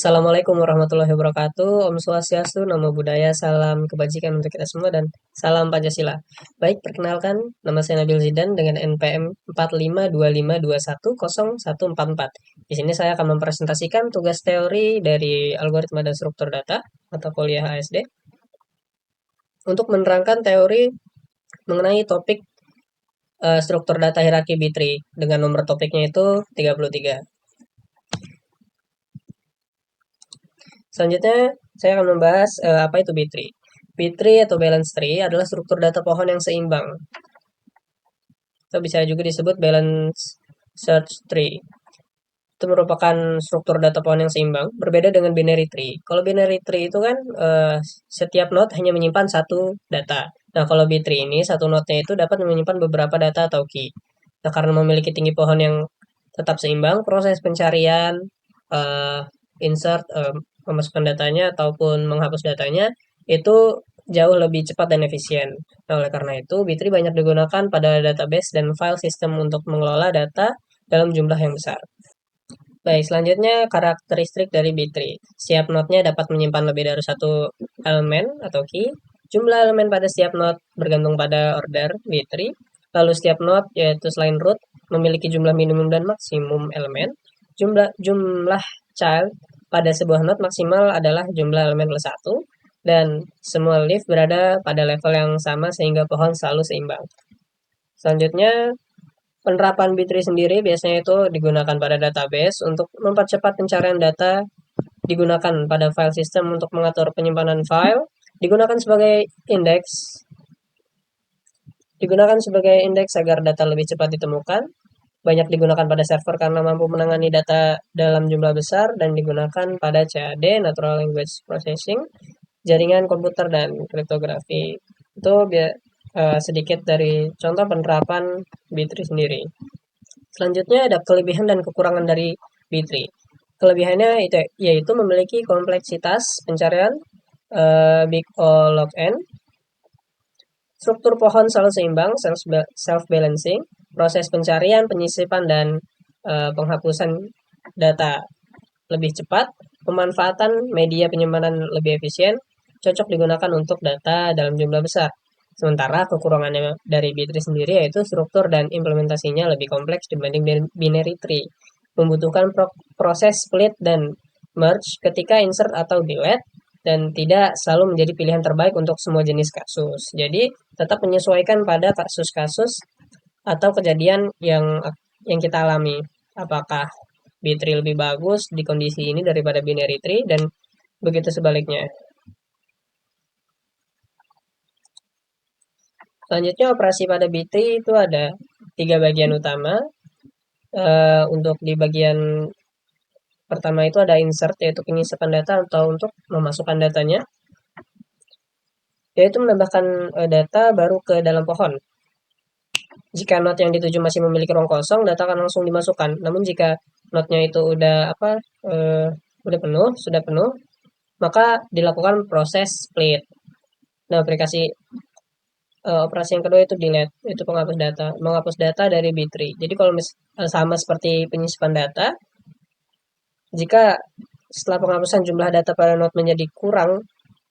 Assalamualaikum warahmatullahi wabarakatuh. Om Swastiastu, Namo Buddhaya, salam kebajikan untuk kita semua dan salam Pancasila. Baik, perkenalkan, nama saya Nabil Zidan dengan NPM 4525210144. Di sini saya akan mempresentasikan tugas teori dari algoritma dan struktur data atau kuliah ASD untuk menerangkan teori mengenai topik struktur data hierarki B-tree dengan nomor topiknya itu 33. Selanjutnya, saya akan membahas apa itu B-tree. B-tree atau balance tree adalah struktur data pohon yang seimbang. Atau bisa juga disebut balance search tree. Itu merupakan struktur data pohon yang seimbang, berbeda dengan binary tree. Kalau binary tree itu kan setiap node hanya menyimpan satu data. Nah, kalau B-tree ini satu node-nya itu dapat menyimpan beberapa data atau key. Nah, karena memiliki tinggi pohon yang tetap seimbang, proses pencarian, eh, insert, memasukkan datanya ataupun menghapus datanya itu jauh lebih cepat dan efisien. Nah, oleh karena itu, B-tree banyak digunakan pada database dan file system untuk mengelola data dalam jumlah yang besar. Baik, selanjutnya karakteristik dari B-tree. Setiap node-nya dapat menyimpan lebih dari satu elemen atau key. Jumlah elemen pada setiap node bergantung pada order B-tree. Lalu setiap node, yaitu selain root, memiliki jumlah minimum dan maksimum elemen. Jumlah child pada sebuah node maksimal adalah jumlah elemen plus 1. Dan semua leaf berada pada level yang sama sehingga pohon selalu seimbang. Selanjutnya, penerapan B-tree sendiri biasanya itu digunakan pada database untuk mempercepat pencarian data, digunakan pada file system untuk mengatur penyimpanan file, digunakan sebagai indeks, agar data lebih cepat ditemukan, banyak digunakan pada server karena mampu menangani data dalam jumlah besar, dan digunakan pada CAD, Natural Language Processing, jaringan komputer, dan kriptografi. Itu sedikit dari contoh penerapan B-tree sendiri. Selanjutnya ada kelebihan dan kekurangan dari B-tree. Kelebihannya itu yaitu memiliki kompleksitas pencarian big O log n, struktur pohon selalu seimbang, self-balancing, proses pencarian, penyisipan, dan penghapusan data lebih cepat, pemanfaatan media penyimpanan lebih efisien, cocok digunakan untuk data dalam jumlah besar. Sementara kekurangannya dari B-tree sendiri yaitu struktur dan implementasinya lebih kompleks dibanding binary tree. Membutuhkan proses split dan merge ketika insert atau delete, dan tidak selalu menjadi pilihan terbaik untuk semua jenis kasus. Jadi tetap menyesuaikan pada kasus-kasus atau kejadian yang kita alami. Apakah B-tree lebih bagus di kondisi ini daripada binary tree, dan begitu sebaliknya. Selanjutnya operasi pada B-tree itu ada 3 bagian utama. Untuk di bagian pertama itu ada insert, yaitu penyisipan data atau untuk memasukkan datanya, yaitu menambahkan data baru ke dalam pohon. Jika node yang dituju masih memiliki ruang kosong, data akan langsung dimasukkan. Namun jika node-nya itu sudah penuh, maka dilakukan proses split. Nah, operasi yang kedua itu delete, itu menghapus data dari B-tree. Jadi kalau sama seperti penyisipan data, jika setelah penghapusan jumlah data pada node menjadi kurang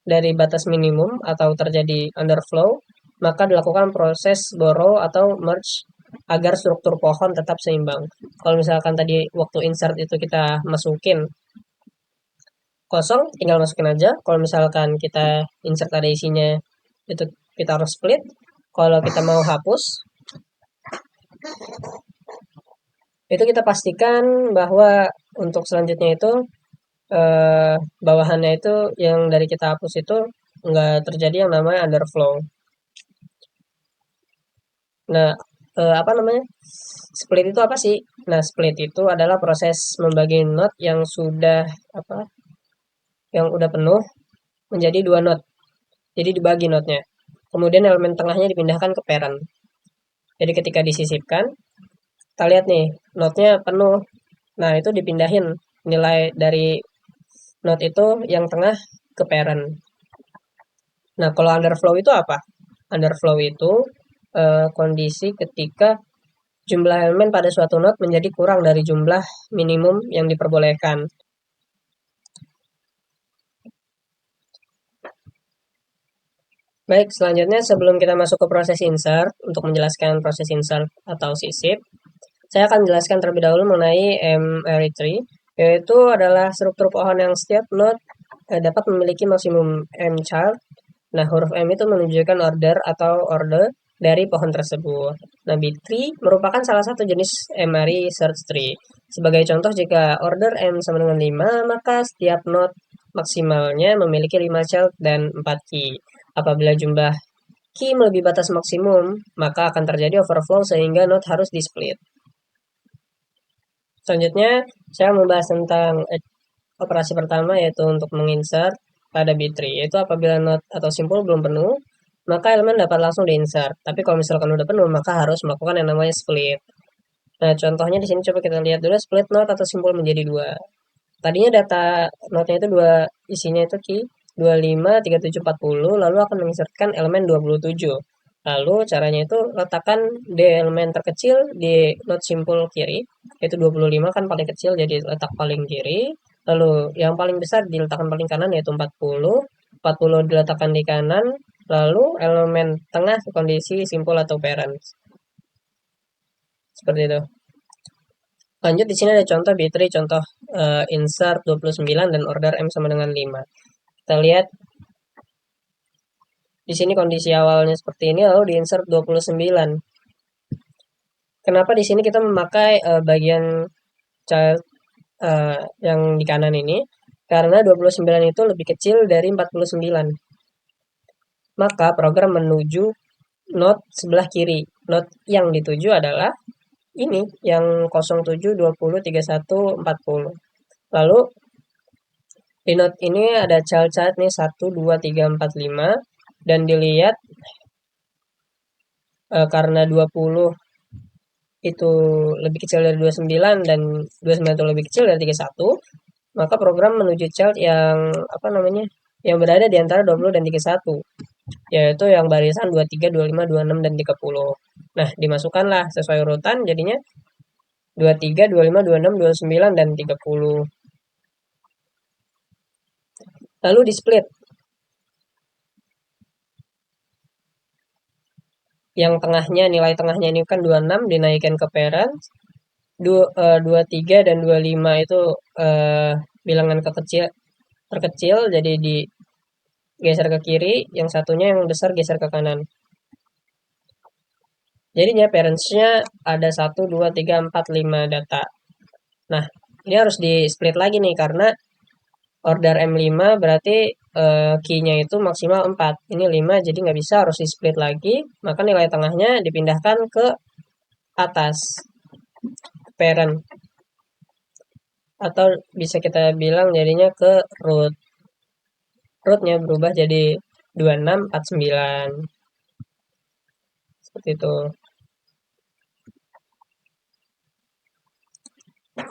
dari batas minimum atau terjadi underflow, maka dilakukan proses borrow atau merge agar struktur pohon tetap seimbang. Kalau misalkan tadi waktu insert itu kita masukin kosong, tinggal masukin aja. Kalau misalkan kita insert ada isinya, itu kita harus split. Kalau kita mau hapus, itu kita pastikan bahwa untuk selanjutnya itu bawahannya itu yang dari kita hapus itu nggak terjadi yang namanya underflow. Nah, apa namanya? Split itu apa sih? Nah, split itu adalah proses membagi node yang udah penuh menjadi 2 node. Jadi dibagi node-nya. Kemudian elemen tengahnya dipindahkan ke parent. Jadi ketika disisipkan, kita lihat nih, node-nya penuh. Nah, itu dipindahin nilai dari node itu yang tengah ke parent. Nah, kalau underflow itu apa? Underflow itu kondisi ketika jumlah elemen pada suatu node menjadi kurang dari jumlah minimum yang diperbolehkan. Baik, selanjutnya sebelum kita masuk ke proses insert, untuk menjelaskan proses insert atau sisip, saya akan jelaskan terlebih dahulu mengenai M-array tree, yaitu adalah struktur pohon yang setiap node dapat memiliki maksimum M child. Nah, huruf M itu menunjukkan order dari pohon tersebut. Nah, B-tree merupakan salah satu jenis M-array search tree. Sebagai contoh, jika order M sama dengan 5, maka setiap node maksimalnya memiliki 5 child dan 4 key. Apabila jumlah key melebihi batas maksimum, maka akan terjadi overflow sehingga node harus di-split. Selanjutnya, saya membahas tentang operasi pertama, yaitu untuk menginsert pada B-tree, yaitu apabila node atau simpul belum penuh, maka elemen dapat langsung diinsert. Tapi kalau misalkan udah penuh, maka harus melakukan yang namanya split. Nah, contohnya di sini coba kita lihat dulu split node atau simpul menjadi dua. Tadinya data node-nya itu dua, isinya itu key 25, 37, 40, lalu akan menginsertkan elemen 27. Lalu caranya itu letakkan di elemen terkecil di node simpul kiri, yaitu 25 kan paling kecil, jadi letak paling kiri. Lalu yang paling besar diletakkan paling kanan, yaitu 40. 40 diletakkan di kanan, lalu elemen tengah kondisi simpul atau parent. Seperti itu. Lanjut, di sini ada contoh B-tree, contoh insert 29 dan order M sama dengan 5. Kita lihat di sini kondisi awalnya seperti ini, lalu di insert 29. Kenapa di sini kita memakai bagian child yang di kanan ini? Karena 29 itu lebih kecil dari 49. Maka program menuju node sebelah kiri. Node yang dituju adalah ini, yang 07, 20, 31, 40. Lalu di node ini ada child-child nih 1, 2, 3, 4, 5. Dan dilihat karena 20 itu lebih kecil dari 29 dan 29 itu lebih kecil dari 31, maka program menuju child yang apa namanya? Yang berada di antara 20 dan 31, yaitu yang barisan 23, 25, 26 dan 30. Nah, dimasukkanlah sesuai urutan jadinya 23, 25, 26, 29 dan 30. Lalu di split. Yang tengahnya, nilai tengahnya ini kan 26 dinaikkan ke parent. 23 dan 25 itu bilangan terkecil, jadi digeser ke kiri, yang satunya yang besar geser ke kanan. Jadinya parentsnya ada 1, 2, 3, 4, 5 data. Nah, ini harus di split lagi nih, karena order M5 berarti key-nya itu maksimal 4. Ini 5, jadi nggak bisa, harus di split lagi. Maka nilai tengahnya dipindahkan ke atas, parent. Atau bisa kita bilang jadinya ke root. Rootnya berubah jadi 26, 49. Seperti itu.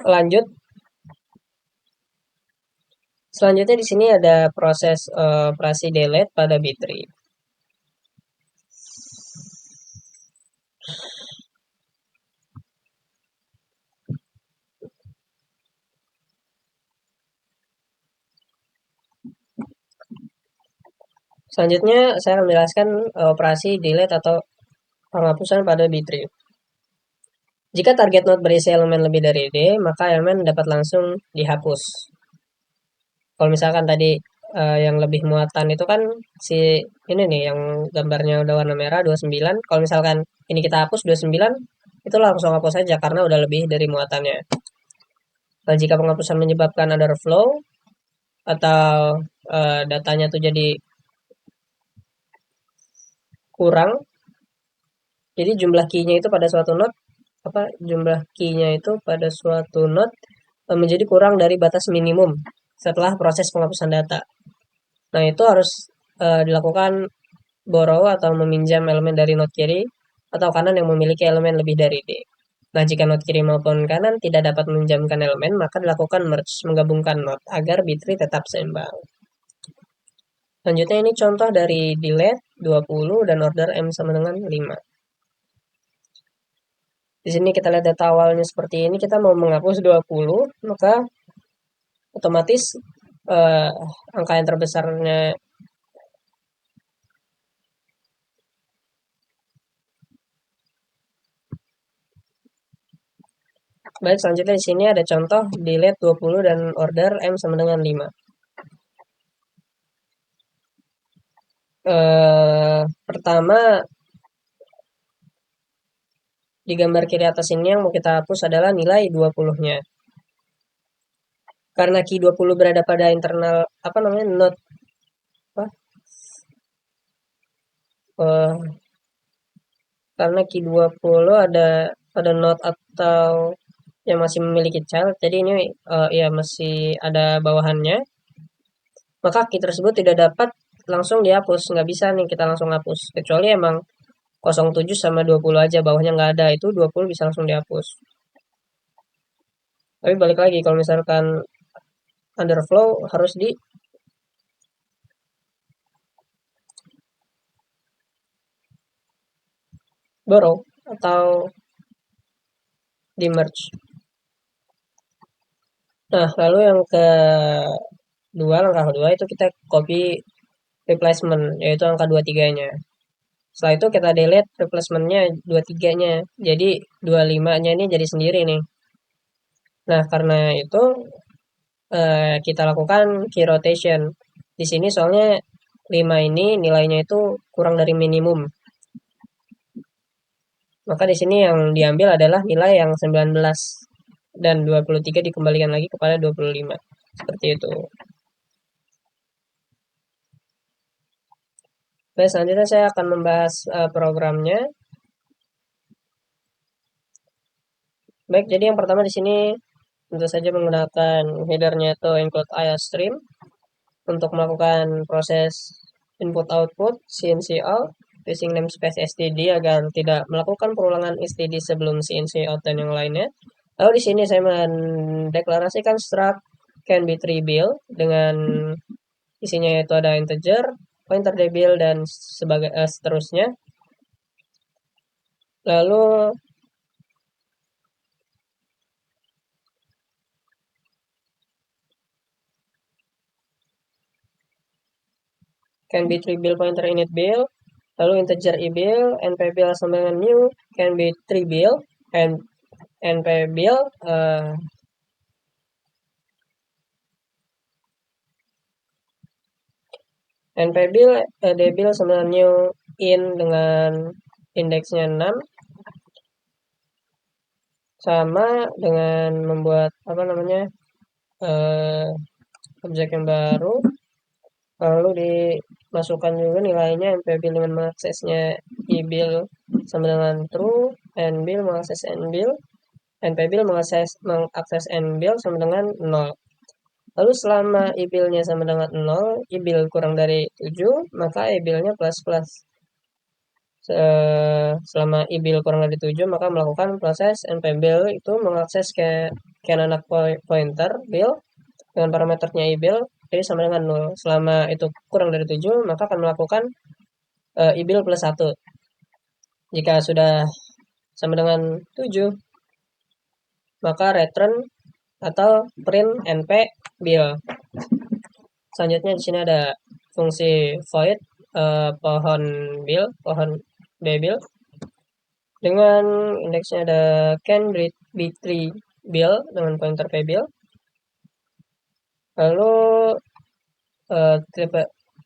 Lanjut. Selanjutnya di sini ada proses operasi delete pada B-tree. Selanjutnya saya akan menjelaskan operasi delete atau penghapusan pada B-tree. Jika target node berisi elemen lebih dari D, maka elemen dapat langsung dihapus. Kalau misalkan tadi yang lebih muatan itu kan si ini nih, yang gambarnya udah warna merah 29. Kalau misalkan ini kita hapus 29, itu langsung hapus saja karena udah lebih dari muatannya. Nah, jika penghapusan menyebabkan underflow atau datanya tuh jadi kurang, jadi jumlah key-nya itu pada suatu node jumlah key-nya itu pada suatu node menjadi kurang dari batas minimum setelah proses penghapusan data. Nah, itu harus dilakukan borrow atau meminjam elemen dari node kiri atau kanan yang memiliki elemen lebih dari D. Nah, jika node kiri maupun kanan tidak dapat meminjamkan elemen, maka dilakukan merge, menggabungkan node agar B-tree tetap seimbang. Selanjutnya ini contoh dari delete 20 dan order M sama dengan 5. Di sini kita lihat data awalnya seperti ini, kita mau menghapus 20, maka otomatis angka yang terbesarnya Baik, selanjutnya di sini ada contoh delete 20 dan order M sama dengan 5. Pertama, di gambar kiri atas ini yang mau kita hapus adalah nilai 20-nya. Karena key 20 berada pada internal apa namanya node apa? Eh, karena key 20 ada node atau yang masih memiliki child. Jadi ini ya masih ada bawahannya. Maka key tersebut tidak dapat langsung dihapus, nggak bisa nih kita langsung hapus. Kecuali emang 07 sama 20 aja bawahnya nggak ada, itu 20 bisa langsung dihapus. Tapi balik lagi kalau misalkan underflow harus di borrow atau di merge. Nah, lalu yang langkah kedua itu kita copy replacement, yaitu angka 23-nya. Setelah itu kita delete replacement-nya 23-nya. Jadi 25-nya ini jadi sendiri nih. Nah, karena itu kita lakukan key rotation. Di sini soalnya 5 ini nilainya itu kurang dari minimum. Maka di sini yang diambil adalah nilai yang 19 dan 23 dikembalikan lagi kepada 25. Seperti itu. Baik, selanjutnya saya akan membahas programnya. Baik, jadi yang pertama di sini tentu saja menggunakan headernya itu include IOStream untuk melakukan proses input output CNC out using namespace std agar tidak melakukan perulangan std sebelum CNC out dan yang lainnya. Lalu di sini saya mendeklarasikan struct can be tree build dengan isinya yaitu ada integer, pointer debil dan seterusnya. Lalu can be tree build pointer init build, lalu integer ibuild, np build sama dengan new can be tree build and np build np build debil sama dengan new in dengan indeksnya 6 sama dengan membuat apa namanya objek yang baru, lalu dimasukkan juga nilainya npbuild dengan mengaksesnya ibuild sama dengan true, nbuild mengakses nbuild, npbuild mengakses nbuild sama dengan 0. Lalu selama ibuild-nya sama dengan 0, ibuild kurang dari 7, maka ibuild-nya plus plus. Selama ibuild kurang dari 7, maka melakukan proses npbuild itu mengakses ke anak pointer build dengan parameternya ibuild jadi sama dengan 0. Selama itu kurang dari 7, maka akan melakukan ibuild plus 1. Jika sudah sama dengan 7, maka return atau print np build. Selanjutnya di sini ada fungsi void pohon build dengan indeksnya ada can be tree build dengan pointer build. Lalu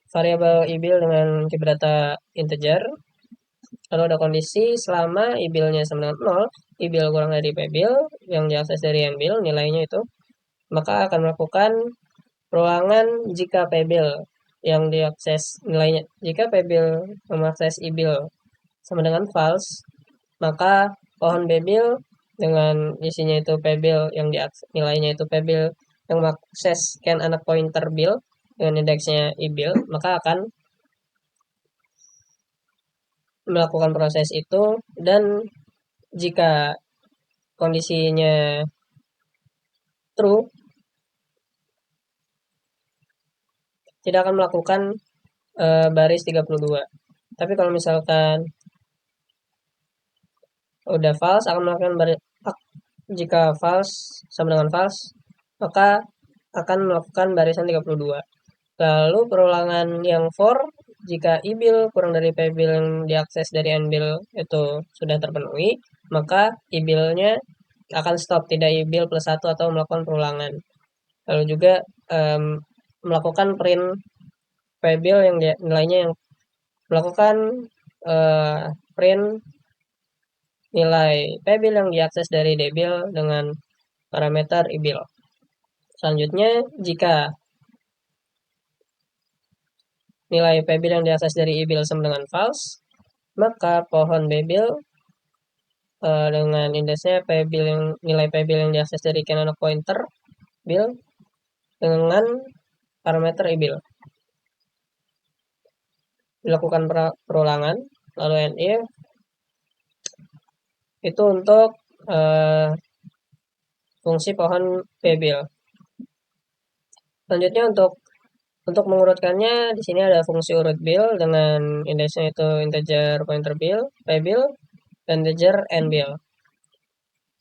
variabel ibuild dengan tipe data integer. Lalu ada kondisi selama ibuild-nya sama dengan 0, ibuild kurang dari pbuild yang diakses dari nbuild nilainya itu, maka akan melakukan ruangan jika pbuild yang diakses nilainya. Jika pbuild mengakses ibuild sama dengan false, maka pohon pbuild dengan isinya itu pbuild yang diakses nilainya itu pbuild yang mengakses scan anak pointer build dengan indeksnya ibuild, maka akan melakukan proses itu, dan jika kondisinya true tidak akan melakukan baris 32. Tapi kalau misalkan udah false akan melakukan baris, jika false sama dengan false maka akan melakukan barisan 32. Lalu perulangan yang for jika ibuild kurang dari pbuild yang diakses dari nbuild itu sudah terpenuhi, maka ibuild-nya akan stop, tidak i-bill plus 1 atau melakukan perulangan. Lalu juga melakukan print paybill yang nilainya yang melakukan print nilai paybill yang diakses dari dbill dengan parameter i-bill. Selanjutnya, jika nilai paybill yang diakses dari i-bill sama dengan false, maka pohon paybill dengan indeksnya paybill yang nilai paybill yang diakses dari canonical pointer bill dengan parameter i-bill. Dilakukan perulangan, lalu if itu untuk fungsi pohon paybill. Selanjutnya untuk mengurutkannya, di sini ada fungsi urut bill dengan indeksnya itu integer pointer bill, paybill, dan integer n bill.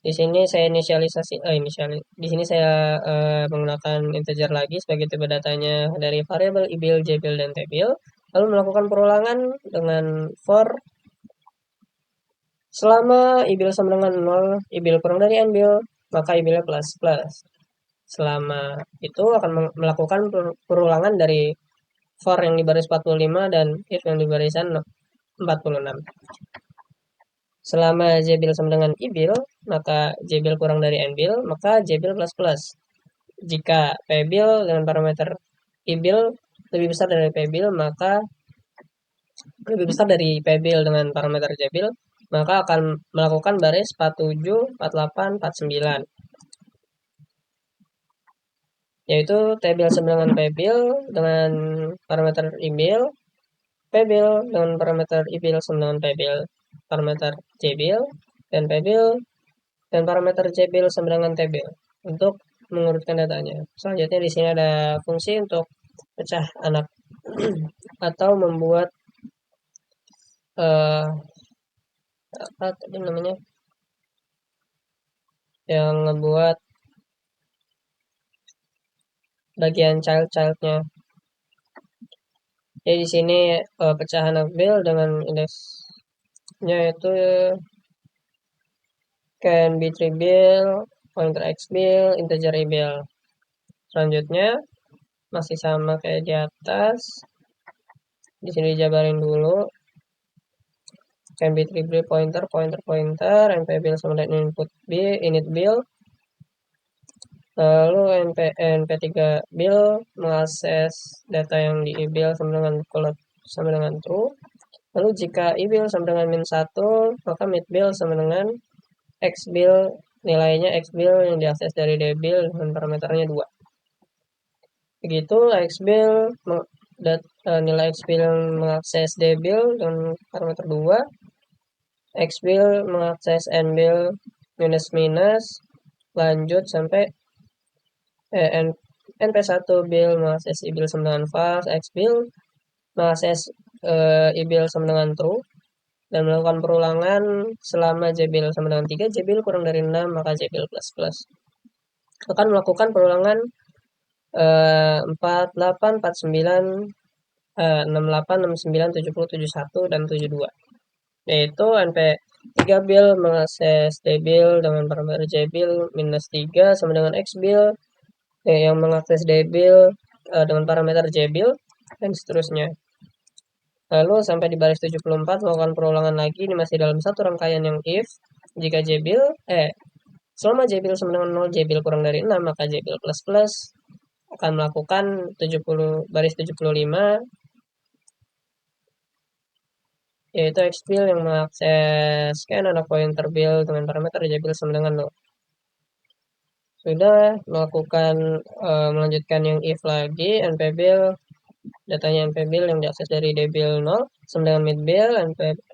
Di sini saya di sini saya menggunakan integer lagi sebagai tipe datanya dari variabel i-bill, j-bill, dan t-bill. Lalu melakukan perulangan dengan for selama i-bill sama dengan 0, i-bill kurang dari n-bill, maka i-bill plus plus. Selama itu akan melakukan perulangan dari for yang di baris 45 dan if yang di barisan 46. Selama j-bill sama dengan i-bill, maka j-bill kurang dari n-bill, maka j-bill plus plus. Jika p-bill dengan parameter i-bill lebih besar dari p-bill, maka lebih besar dari p-bill dengan parameter j-bill, maka akan melakukan baris 47, 48, 49. Yaitu t-bill sama dengan p-bill dengan parameter i-bill, p-bill dengan parameter i-bill sama dengan p-bill parameter j-bill, dan p-bill dan parameter j-bill sama dengan t-bill untuk mengurutkan datanya. Selanjutnya di sini ada fungsi untuk pecah anak atau membuat apa tadi namanya yang ngebuat bagian child-childnya. Jadi di sini pecahan bill dengan indeksnya itu can be 3 bill, pointer x bill, integer i bill. Selanjutnya masih sama kayak di atas. Di sini dijabarin dulu. Can be 3 bill pointer, np bill sama dengan input b, init bill. Lalu np3 bill mengakses data yang di i-bill sama dengan float sama dengan true. Lalu jika i-bill sama dengan min 1, maka mid-bill sama dengan x-bill, nilainya x-bill yang diakses dari d-bill dengan parameternya 2. Begitu x-bill, nilai x-bill yang mengakses d-bill dengan parameter 2, x-bill mengakses n-bill minus-minus, lanjut sampai np1 bill mengakses i-bill sama dengan false, x-bill mengakses i-bill sama dengan true, dan melakukan perulangan selama j-bill sama dengan 3, j-bill kurang dari 6, maka j-bill plus plus. Akan melakukan perulangan 48, 49, 68, 69, 70, 71, dan 72. Yaitu np3 bill mengakses d-bill dengan parameter j-bill minus 3 sama dengan x-bill yang mengakses d-bill dengan parameter j-bill, dan seterusnya. Lalu sampai di baris 74 melakukan perulangan lagi, ini masih dalam satu rangkaian yang if. Jika j-bill selama j-bill sama dengan 0, j-bill kurang dari 6, maka j-bill plus plus akan melakukan baris 75, yaitu x-bill yang mengakses canonical pointer bill dengan parameter j-bill sama dengan 0. Sudah melakukan melanjutkan yang if lagi, np-bill datanya np-bill yang diakses dari d-bill 0 sama dengan mid-bill,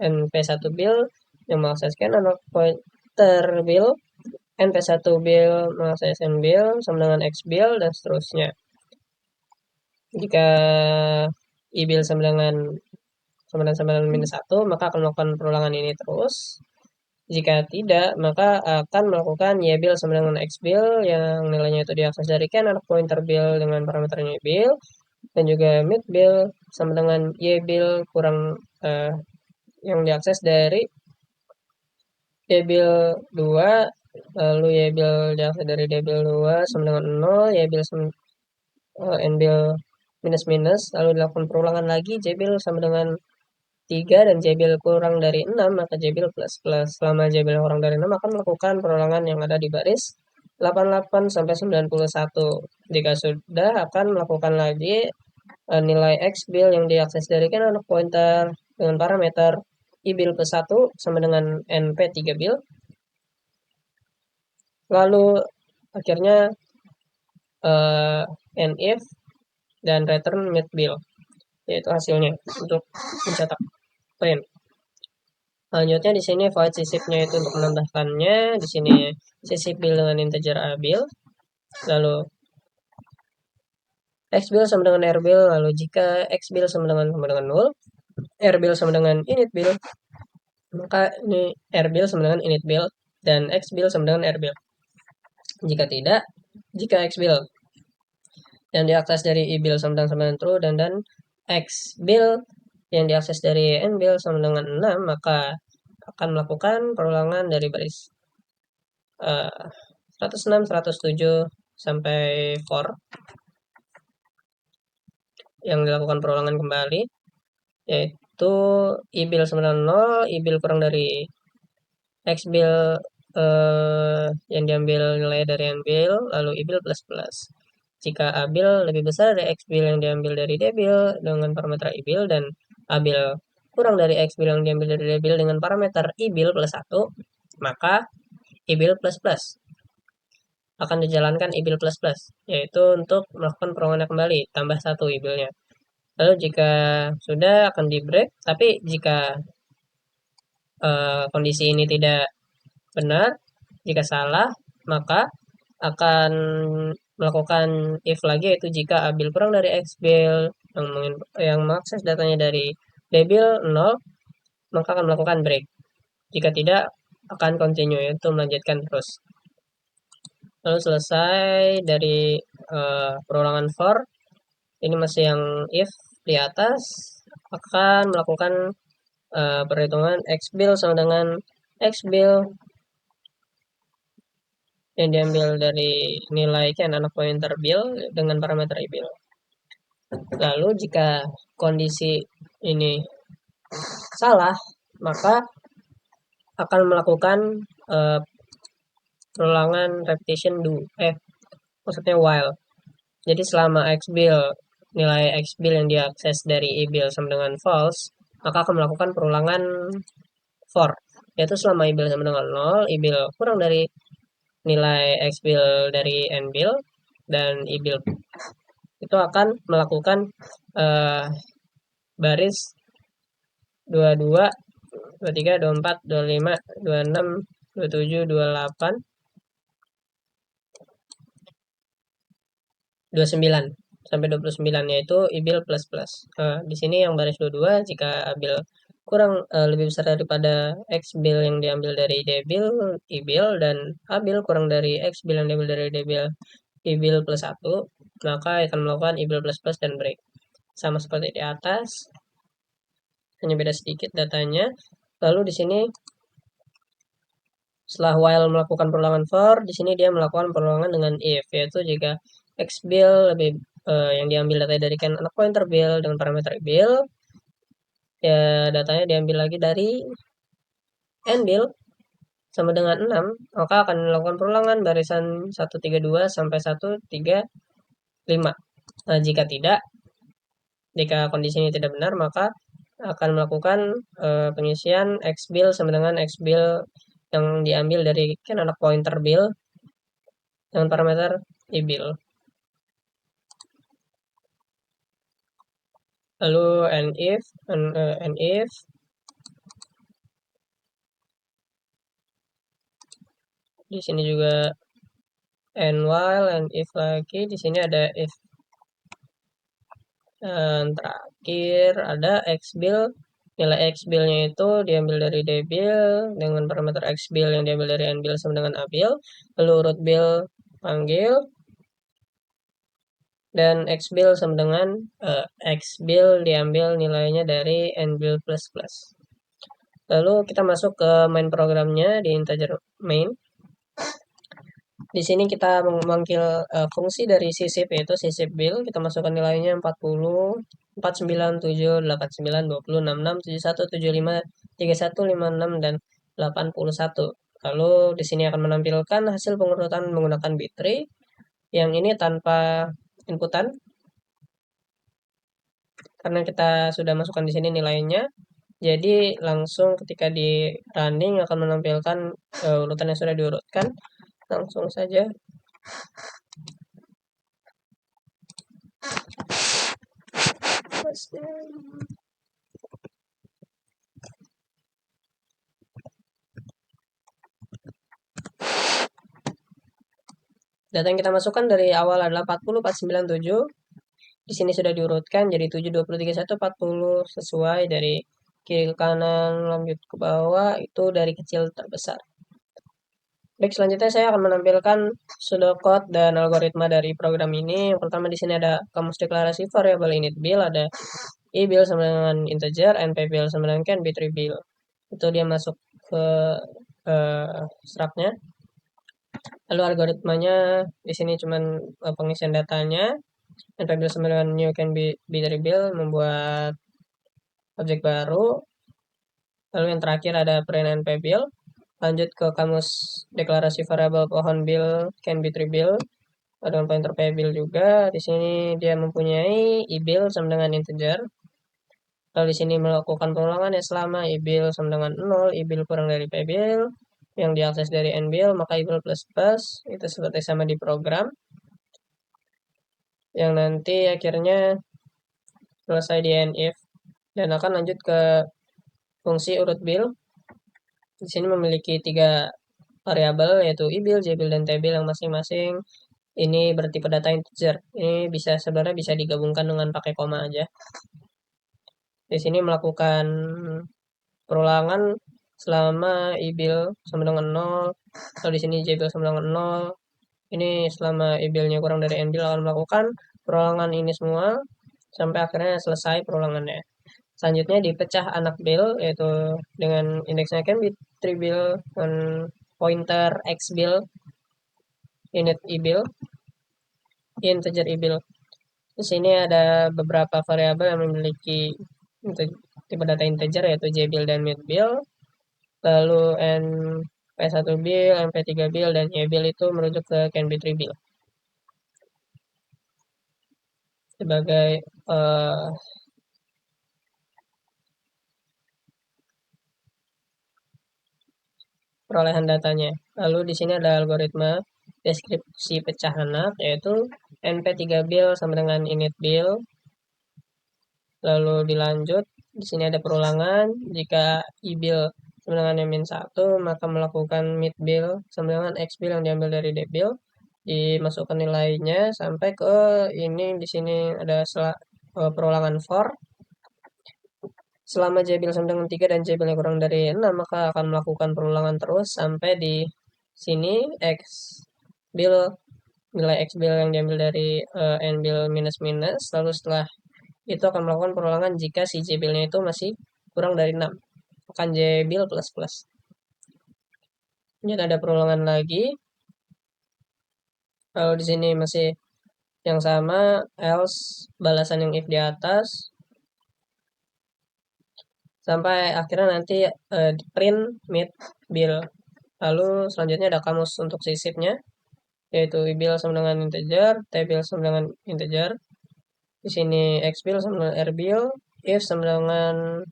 np1 bill yang mengakses canonical pointer bill, np1 bill mengakses n-bill sama dengan x-bill, dan seterusnya. Jika i-bill sama dengan minus 1, maka akan melakukan perulangan ini terus. Jika tidak, maka akan melakukan y-bill sama dengan x-bill yang nilainya itu diakses dari canonical pointer bill dengan parameternya y-bill, dan juga mid-bill sama dengan y-bill kurang yang diakses dari y-bill 2 lalu y bil diakses dari d bil 2 sama dengan 0, y bil n bil minus minus, lalu dilakukan perulangan lagi, j bil sama dengan 3 dan j bil kurang dari 6, maka j bil plus plus. Selama j bil kurang dari 6 akan melakukan perulangan yang ada di baris 88 sampai 91. Jika sudah akan melakukan lagi nilai x bil yang diakses dari kan anak pointer dengan parameter i bil plus 1 sama dengan np 3 bil. Lalu akhirnya nif dan return mid bil, yaitu hasilnya untuk mencetak print. Selanjutnya di sini void sysifnya itu untuk menambahkannya. Di sini sysif bil dengan integer a bil. Lalu x bil sama dengan r bil. Lalu jika x bil sama dengan 0, r bil sama dengan init bil, maka ini r bil sama dengan init bil dan x bil sama dengan r bil. Jika tidak, jika x bil yang diakses dari i bil sama dengan true dan x bil yang diakses dari n bil sama dengan 6, maka akan melakukan perulangan dari baris 106, 107 sampai for yang dilakukan perulangan kembali, yaitu i bil sama dengan 0, i bil kurang dari x bil yang diambil nilai dari n bil, lalu i bil plus plus. Jika a bil lebih besar dari x bil yang diambil dari d bil dengan parameter i bil dan a bil kurang dari x bil yang diambil dari d bil dengan parameter i bil plus 1, maka i bil plus plus akan dijalankan i bil plus plus, yaitu untuk melakukan perulangan kembali tambah 1 i bilnya. Lalu jika sudah akan di break, tapi jika kondisi ini tidak benar, jika salah, maka akan melakukan if lagi, yaitu jika a bil kurang dari x bil yang mengakses datanya dari d bil 0, maka akan melakukan break. Jika tidak, akan continue, yaitu melanjutkan terus. Lalu selesai dari perulangan for, ini masih yang if di atas, akan melakukan perhitungan x bil sama dengan x bil yang diambil dari nilai kan anak pointer bil dengan parameter i bil. Lalu jika kondisi ini salah, maka akan melakukan perulangan repetition maksudnya while. Jadi selama x bil, nilai x bil yang diakses dari i bil sama dengan false, maka akan melakukan perulangan for, yaitu selama i bil sama dengan 0, i bil kurang dari nilai x bil dari n bil dan i bil itu akan melakukan baris 22, 23, 24, 25, 26, 27, 28, 29 sampai 29, yaitu i bil plus plus. Di sini yang baris 22 jika a bil kurang lebih besar daripada x bil yang diambil dari d bil, i bil dan a bil kurang dari x bil yang diambil dari d bil, i bil plus 1, maka akan melakukan i bil plus plus dan break. Sama seperti di atas, hanya beda sedikit datanya. Lalu di sini setelah while melakukan perulangan for, di sini dia melakukan perulangan dengan if, yaitu jika x bil lebih yang diambil data dari kan anak pointer bil dengan parameter bil, ya datanya diambil lagi dari n bil sama dengan 6, maka akan melakukan perulangan barisan 132 sampai 135. Nah, jika kondisi ini tidak benar, maka akan melakukan pengisian x bil sama dengan x bil yang diambil dari kan anak pointer bil dengan parameter i bil. Lalu if di sini juga and while and if lagi, di sini ada if. Dan terakhir ada x bil, nilai x bilnya itu diambil dari d bil dengan parameter x bil yang diambil dari n bil sama dengan a bil, lalu root bil panggil dan x bil sama dengan x bil diambil nilainya dari n bil plus plus. Lalu kita masuk ke main programnya di integer main. Di sini kita memanggil fungsi dari sysip, yaitu sysip build. Kita masukkan nilainya 40, 497, 89, 20, 66, 71, 75, 31, 56, dan 81. Lalu di sini akan menampilkan hasil pengurutan menggunakan bitrate. Yang ini tanpa inputan, karena kita sudah masukkan di sini nilainya. Jadi langsung ketika di running akan menampilkan urutan yang sudah diurutkan. Langsung saja. Data yang kita masukkan dari awal adalah 40, 497. Di sini sudah diurutkan jadi 7, 20, 31, 40 sesuai dari kiri ke kanan lanjut ke bawah itu dari kecil terbesar. Baik, selanjutnya saya akan menampilkan pseudocode dan algoritma dari program ini. Yang pertama di sini ada kamus deklarasi variabel init build, ada i build sama dengan integer, np build sama dengan can, b3 build. Itu dia masuk ke struct-nya. Lalu algoritmanya di sini cuman pengisian datanya. np build sama dengan new can b3 build membuat objek baru. Lalu yang terakhir ada print np build. Lanjut ke kamus deklarasi variabel pohon build can b3 build. Ada pointer p build juga. Di sini dia mempunyai i build sama dengan integer. Lalu di sini melakukan pengulangan ya selama i build sama dengan 0, i build kurang dari p build yang diakses dari n build, maka i build plus plus itu seperti sama di program. Yang nanti akhirnya selesai di end if dan akan lanjut ke fungsi urut build. Di sini memiliki 3 variabel yaitu i build, j build, dan t build yang masing-masing ini bertipe data integer. Ini sebenarnya bisa digabungkan dengan pakai koma aja. Di sini melakukan perulangan selama i build sama dengan 0. Kalau di sini j build sama dengan 0. Ini selama i build-nya kurang dari n build akan melakukan perulangan ini semua sampai akhirnya selesai perulangannya. Selanjutnya dipecah anak build yaitu dengan indeksnya can be 3 build dan pointer x build, init i build, integer i build. Di sini ada beberapa variabel yang memiliki tipe data integer yaitu j build dan mid build. Lalu np1 build, np3 build, dan y build itu merujuk ke can be 3 build. Sebagai perolehan datanya. Lalu di sini ada algoritma deskripsi pecah anak yaitu np3 build sama dengan init build. Lalu dilanjut di sini ada perulangan jika i build sama dengan min 1 maka melakukan mid build sama dengan x build yang diambil dari d build, dimasukkan nilainya sampai ke ini. Di sini ada perulangan for. Selama j build sama dengan 3 dan j build kurang dari 6 maka akan melakukan perulangan terus sampai di sini x build, nilai x build yang diambil dari n build minus minus. Lalu setelah itu akan melakukan perulangan jika si j build-nya itu masih kurang dari 6. Akan j build plus plus. Jadi ada perulangan lagi. Lalu di sini masih yang sama, else balasan yang if di atas. Sampai akhirnya nanti print mid build. Lalu selanjutnya ada kamus untuk sisipnya yaitu i build sama dengan integer, t build sama dengan integer. Di sini x build sama dengan r build, if sama dengan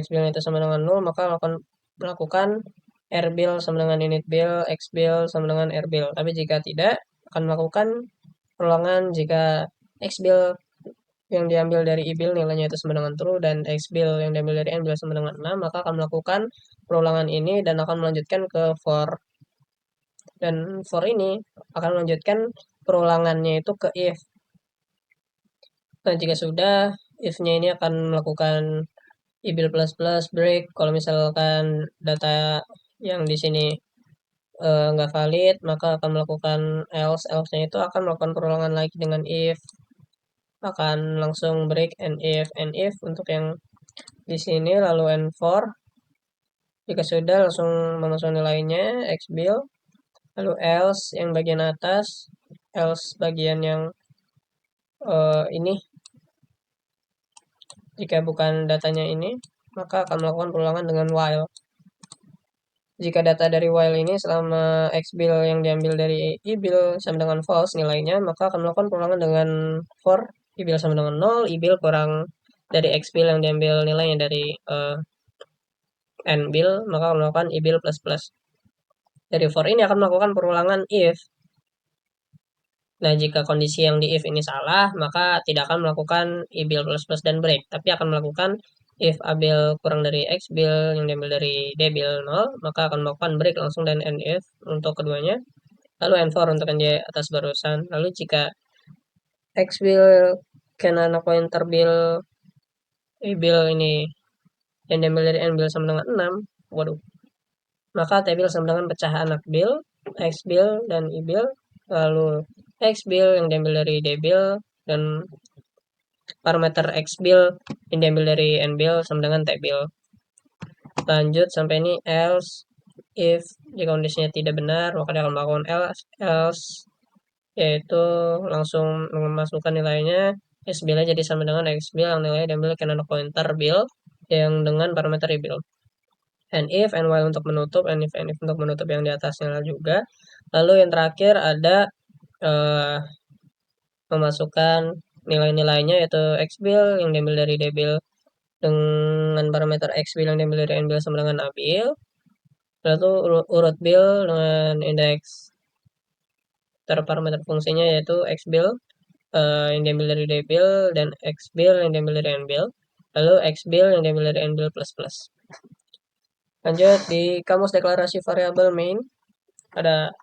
x build itu sama dengan 0 maka akan melakukan r build sama dengan init build, x build sama dengan r build. Tapi jika tidak akan melakukan perulangan jika x build yang diambil dari i build nilainya itu sama dengan true dan x build yang diambil dari n build sama dengan 6 maka akan melakukan perulangan ini dan akan melanjutkan ke for. Dan for ini akan melanjutkan perulangannya itu ke if. Nah, jika sudah, if-nya ini akan melakukan i build plus plus break. Kalau misalkan data yang di sini nggak valid, maka akan melakukan else. Else-nya itu akan melakukan perulangan lagi dengan if. Akan langsung break and if untuk yang di sini. Lalu and for. Jika sudah langsung memasukkan nilainya x build. Lalu else yang bagian atas, else bagian yang ini, jika bukan datanya ini, maka akan melakukan perulangan dengan while. Jika data dari while ini selama xbil yang diambil dari ibil sama dengan false nilainya, maka akan melakukan perulangan dengan for ibil sama dengan 0, ibil kurang dari xbil yang diambil nilainya dari nbil, maka akan melakukan ibil plus plus. Dari for ini akan melakukan perulangan if. Nah, jika kondisi yang di if ini salah, maka tidak akan melakukan ibil plus plus dan break, tapi akan melakukan if abil kurang dari x bil yang diambil dari d bil 0, maka akan melakukan break langsung dan end if untuk keduanya. Lalu end for untuk yang di atas barusan. Lalu jika x bil can anak pointer bil bil ini yang diambil dari n bil sama dengan 6, waduh, maka t bil sama dengan pecah anak bil, x bil dan i bil, lalu x bil yang diambil dari d bil dan parameter x bil yang diambil dari n bil sama dengan t bil. Lanjut sampai ini else if jika kondisinya tidak benar, maka dia akan melakukan else yaitu langsung memasukkan nilainya x bil jadi sama dengan x bil yang nilainya diambil karena pointer bil yang dengan parameter i bil. And if and while untuk menutup, and if untuk menutup yang di atasnya juga. Lalu yang terakhir ada memasukkan nilai-nilainya yaitu x bil yang diambil dari d bil dengan parameter x bil yang diambil dari n bil sama dengan a bil. Lalu urut bil dengan indeks parameter fungsinya yaitu x bil yang diambil dari d bil dan x bil yang diambil dari n bil. Lalu x bil yang diambil dari n bil plus plus. Lanjut di kamus deklarasi variabel main ada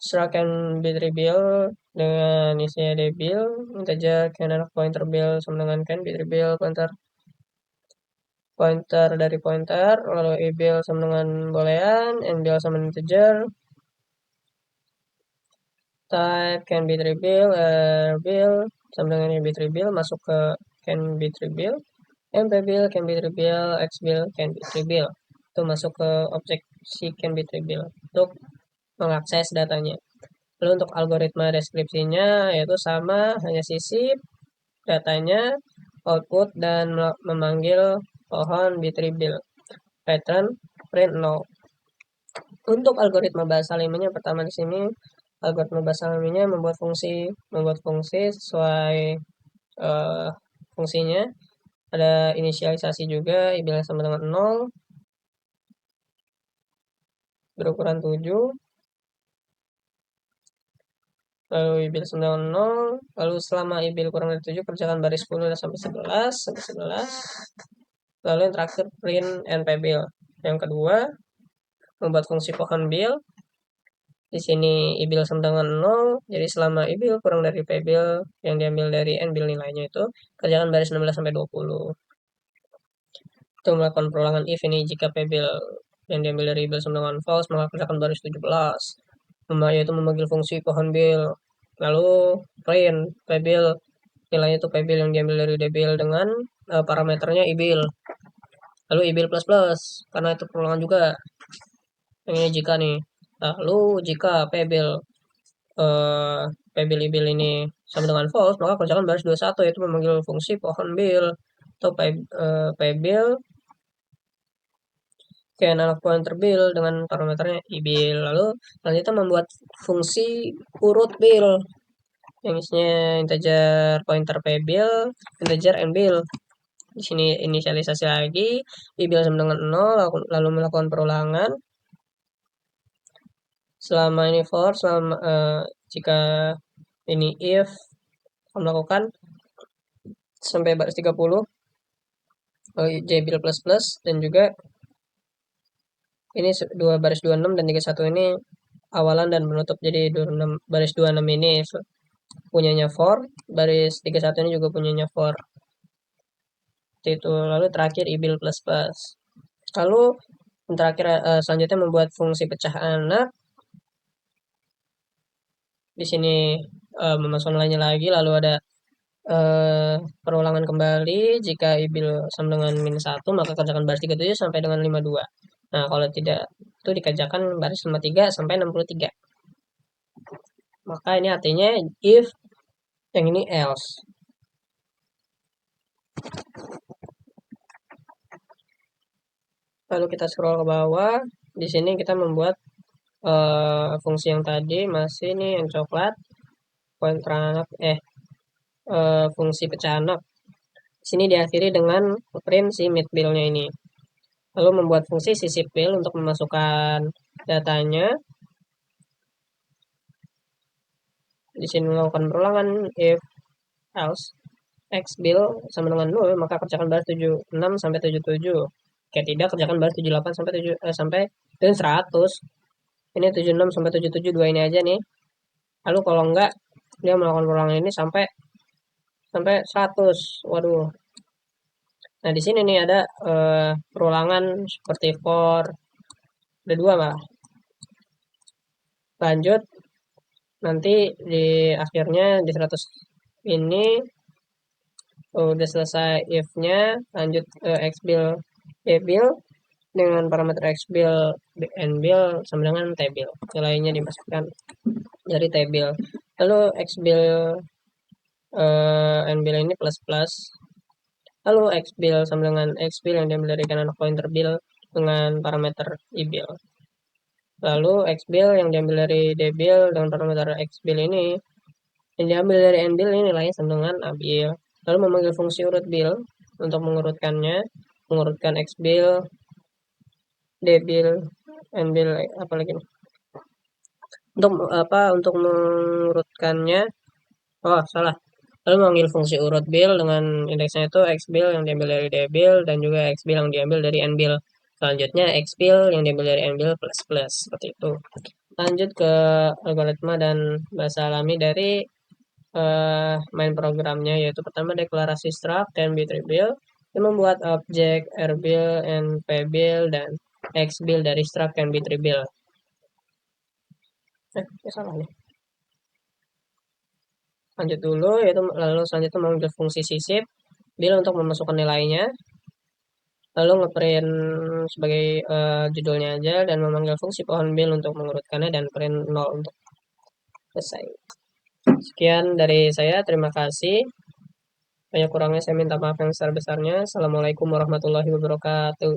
struct and b3bil dengan isinya d-bil, integer can anak pointer bil sama dengan can b3bil pointer dari pointer, lalu i-bil sama dengan boolean, n-bil sama dengan integer, type can b3bil, bil sama dengan b3bil masuk ke can b3bil, mp-bil can b3bil, x-bil can b3bil itu masuk ke objek si can b3bil untuk mengakses datanya. Lalu untuk algoritma deskripsinya yaitu sama, hanya sisip datanya, output, dan memanggil pohon b3bil. Pattern print 0. Untuk algoritma bahasa limanya pertama di sini algoritma bahasa limanya membuat fungsi sesuai fungsinya. Ada inisialisasi juga, ibil sama dengan 0 berukuran 7. Lalu ibil sama dengan 0, lalu selama ibil kurang dari 7 kerjakan baris 10 sampai 11. Lalu yang terakhir print np-bil. Yang kedua membuat fungsi pohon bil. Di sini ibil sama dengan 0, jadi selama ibil kurang dari p-bil yang diambil dari n-bil nilainya itu kerjakan baris 16 sampai 20. Itu melakukan perulangan if ini jika p-bil yang diambil dari ibil sama dengan false, maka kerjakan baris 17. Yaitu memanggil fungsi pohon bil. Lalu print p-bil nilainya itu p-bil yang diambil dari d-bil dengan parameternya i-bil. Lalu i-bil plus plus karena itu perulangan juga. Yang ini jika nih. Lalu jika p-bil p-bil i-bil ini sama dengan false, maka kerjakan baris 21 yaitu memanggil fungsi pohon bil atau p-bil ke anak pointer bil dengan parameternya i-bil. Lalu selanjutnya membuat fungsi urut bil yang isinya integer pointer p-bil, integer n-bil. Di sini inisialisasi lagi, i-bil sama dengan 0, lalu melakukan perulangan. Selama ini for, jika ini if, melakukan sampai baris 30, j-bil plus plus, dan juga ini baris 26 dan 31 ini awalan dan menutup. Jadi 26, baris 26 ini punyanya for, baris 31 ini juga punyanya for. Itu lalu terakhir i-bil plus plus. Lalu yang terakhir selanjutnya membuat fungsi pecah anak. Di sini memasukkan nilainya lagi, lalu ada perulangan kembali jika i-bil sama dengan -1 maka kerjakan baris 37 sampai dengan 52. Nah, kalau tidak itu dikerjakan baris 53 sampai 63. Maka ini artinya if, yang ini else. Lalu kita scroll ke bawah. Di sini kita membuat fungsi yang tadi masih nih yang coklat, pointer anak fungsi pecah anak. Di sini diakhiri dengan print si midbill-nya ini. Lalu membuat fungsi si sipil untuk memasukkan datanya. Di sini melakukan perulangan if else x bill sama dengan 0, maka kerjakan baris 76 sampai 77. Jika tidak, kerjakan baris 78 sampai 7 sampai dan 100. Ini 76 sampai 77 dua ini aja nih. Lalu kalau enggak, dia melakukan perulangan ini sampai 100. Waduh. Nah, di sini nih ada perulangan seperti for, ada dua malah. Lanjut, nanti di akhirnya di 100 ini udah selesai if-nya, lanjut x bill y bill dengan parameter x bill n bill sama dengan t bill. Nilainya dimasukkan dari t bill. Lalu x bill n bill ini plus plus. Lalu x bill sama dengan x bill yang diambil dari kanan pointer bill dengan parameter i bill. Lalu x bill yang diambil dari d bill dengan parameter x bill ini yang diambil dari n bill ini nilainya sama dengan a bill. Lalu memanggil fungsi urut bill untuk mengurutkannya, mengurutkan x bill, d bill, n bill, apalagi nih. Untuk mengurutkannya, oh salah. Lalu memanggil fungsi urut bill dengan indeksnya itu x bill yang diambil dari d bill dan juga x bill yang diambil dari n bill. Selanjutnya x bill yang diambil dari n bill plus plus seperti itu. Lanjut ke algoritma dan bahasa alami dari main programnya, yaitu pertama deklarasi struct dan b3bill yang membuat objek rbill and pbill dan xbill dari struct dan b3bill. Salah nih. Lanjut dulu, yaitu lalu selanjutnya memanggil fungsi sysip bill untuk memasukkan nilainya. Lalu ngeprint sebagai judulnya aja dan memanggil fungsi pohon bill untuk mengurutkannya dan print 0 untuk selesai. Sekian dari saya, terima kasih. Banyak kurangnya saya minta maaf yang besar-besarnya. Assalamualaikum warahmatullahi wabarakatuh.